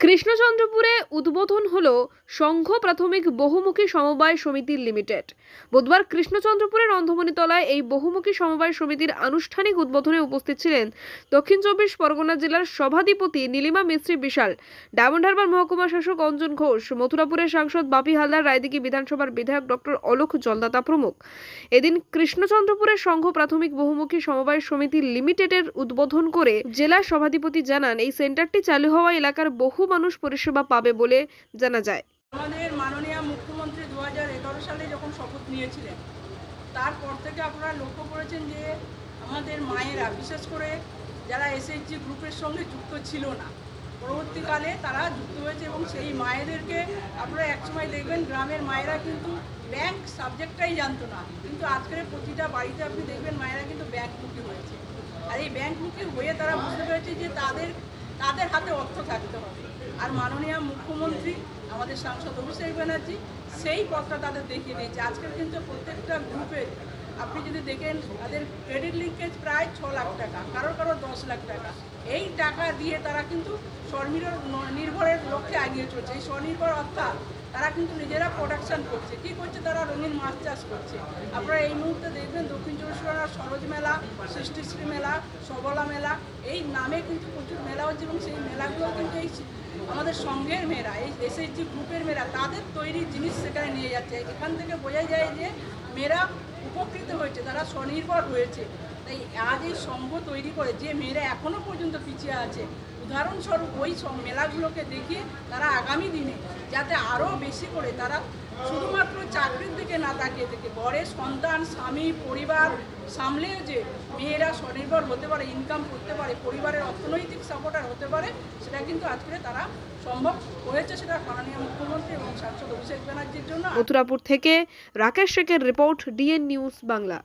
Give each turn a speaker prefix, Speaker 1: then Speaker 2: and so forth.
Speaker 1: কৃষ্ণচন্দ্রপুরে উদ্বোধন হলো সংঘ প্রাথমিক বহুমুখী সমবায় সমিতি লিমিটেড। বুধবার কৃষ্ণচন্দ্রপুরে রন্ধমণিতলায় এই বহুমুখী সমবায় সমিতির আনুষ্ঠানিক উদ্বোধনে উপস্থিত ছিলেন দক্ষিণ চব্বিশ পরগনা জেলার সভাধিপতি নীলিমা মিস্ত্রি বিশাল, ডায়মন্ড হারবার মহকুমা শাসক অঞ্জন ঘোষ, মথুরাপুরের সাংসদ বাপি হালদার, রায়দিঘি বিধানসভার বিধায়ক ডক্টর অলোক জলদাতা প্রমুখ। এদিন কৃষ্ণচন্দ্রপুরের সংঘ প্রাথমিক বহুমুখী সমবায় সমিতি লিমিটেডের উদ্বোধন করে জেলা সভাধিপতি জানান, এই সেন্টারটি চালু হওয়া এলাকার বহু মানুষ পরিষেবা পাবে বলে জানা যায়।
Speaker 2: আমাদের মাননীয় মুখ্যমন্ত্রী 2011 সালে যখন শপথ নিয়েছিলেন, তারপর থেকে আপনারা লক্ষ্য করেছেন যে আমাদের মায়েরা, বিশেষ করে যারা এসএইচজি গ্রুপের সঙ্গে যুক্ত ছিল না, পরবর্তীকালে তারা যুক্ত হয়েছে এবং সেই মায়েদেরকে আপনারা একসময় দেখবেন গ্রামের মায়েরা কিন্তু ব্যাংক সাবজেক্টটাই জানতো না, কিন্তু আজকের প্রতিটা বাড়িতে আপনি দেখবেন মায়েরা কিন্তু ব্যাংকমুখী হয়েছে। আর এই ব্যাংকমুখী হয়ে তারা বুঝতে পেরেছে যে তাদের হাতে অর্থ থাকতে হবে। আর মাননীয় মুখ্যমন্ত্রী আমাদের সাংসদ অভিষেক ব্যানার্জি সেই পথটা তাদের দেখিয়ে দিয়েছে। আজকের কিন্তু প্রত্যেকটা গ্রুপে আপনি যদি দেখেন তাদের ক্রেডিট লিঙ্কেজ প্রায় 6 লাখ টাকা, কারো 10 লাখ টাকা। এই টাকা দিয়ে তারা কিন্তু স্বনির্ভরের লক্ষ্যে এগিয়ে চলছে। এই স্বনির্ভর অর্থাৎ তারা কিন্তু নিজেরা প্রোডাকশান করছে। কী করছে? তারা রঙিন মাছ চাষ করছে। আপনারা এই মুহূর্তে দেখবেন দক্ষিণ চব্বিশ পরগনার সরোজ মেলা, সৃষ্টিশ্রী মেলা, সবলা মেলা, এই নামে কিন্তু প্রচুর মেলা হচ্ছে এবং সেই মেলাগুলো কিন্তু এই আমাদের সংঘের মেয়েরা, এই এসএইচজি গ্রুপের মেয়েরা তাদের তৈরি জিনিস সেখানে নিয়ে যাচ্ছে। এখান থেকে বোঝা যায় যে মেয়েরা উপকৃত হয়েছে, তারা স্বনির্ভর হয়েছে। তাই আজ এই সংঘ তৈরি করে যে মেয়েরা এখনও পর্যন্ত পিছিয়ে আছে, উদাহরণস্বরূপ ওই মেলাগুলোকে দেখিয়ে তারা আগামী দিনে যাতে আরও বেশি করে তারা শুধুমাত্র চাকরির দিকে না তাকিয়ে থেকে ঘরের সন্তান, স্বামী, পরিবার সামলেও যে মেয়েরা স্বনির্ভর হতে পারে, ইনকাম করতে পারে, পরিবারের অর্থনৈতিক সাপোর্টার হতে পারে, সেটা কিন্তু আজকে তারা সম্ভব হয়েছে। সেটা মাননীয় মুখ্যমন্ত্রী এবং সাংসদ অভিষেক ব্যানার্জির জন্য।
Speaker 1: মথুরাপুর থেকে রাকেশ শেখের রিপোর্ট, ডিএন নিউজ বাংলা।